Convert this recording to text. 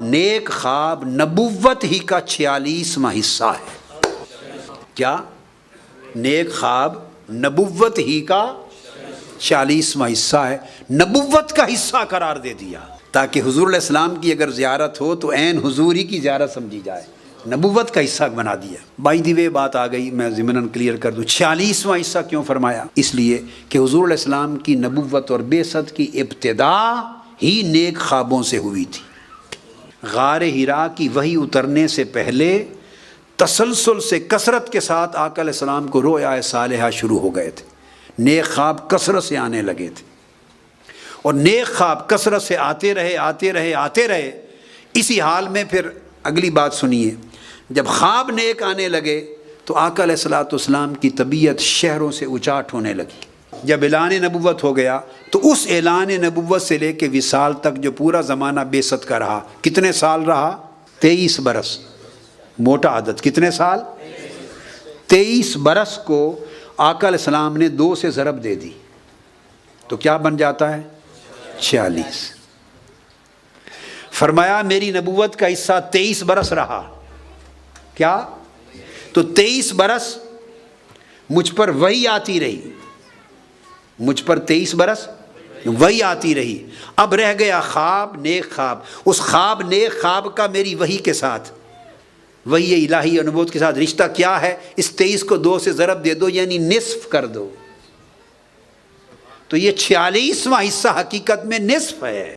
نیک خواب نبوت ہی کا 46واں حصہ ہے۔ کیا؟ نیک خواب نبوت ہی کا 46واں حصہ ہے، نبوت کا حصہ قرار دے دیا تاکہ حضور علیہ السلام کی اگر زیارت ہو تو عین حضور ہی کی زیارت سمجھی جائے، نبوت کا حصہ بنا دیا۔ بائی دی وے بات آ گئی، میں ضمناً کلیئر کر دوں 46واں حصہ کیوں فرمایا؟ اس لیے کہ حضور علیہ السلام کی نبوت اور بعثت کی ابتدا ہی نیک خوابوں سے ہوئی تھی۔ غار حرا کی وحی اترنے سے پہلے تسلسل سے کثرت کے ساتھ آقا علیہ السلام کو رؤیا صالحہ شروع ہو گئے تھے، نیک خواب کثرت سے آنے لگے تھے، اور نیک خواب کثرت سے آتے رہے۔ اسی حال میں پھر اگلی بات سنیے، جب خواب نیک آنے لگے تو آقا علیہ السلام کی طبیعت شہروں سے اچاٹ ہونے لگی۔ جب اعلان نبوت ہو گیا تو اس اعلان نبوت سے لے کے وصال تک جو پورا زمانہ بعثت کا رہا، کتنے سال رہا؟ 23 برس، موٹا عدد، کتنے سال؟ 23 برس کو آقا علیہ السلام نے 2 سے ضرب دے دی تو کیا بن جاتا ہے؟ 46۔ فرمایا میری نبوت کا حصہ 23 برس رہا، کیا؟ تو 23 برس مجھ پر وحی آتی رہی، مجھ پر 23 برس وحی آتی رہی۔ اب رہ گیا خواب، نیک خواب، اس خواب نیک خواب کا میری وحی کے ساتھ، وحی الہی اور نبوت کے ساتھ رشتہ کیا ہے؟ اس 23 کو 2 سے ضرب دے دو، یعنی نصف کر دو، تو یہ 46واں حصہ حقیقت میں نصف ہے۔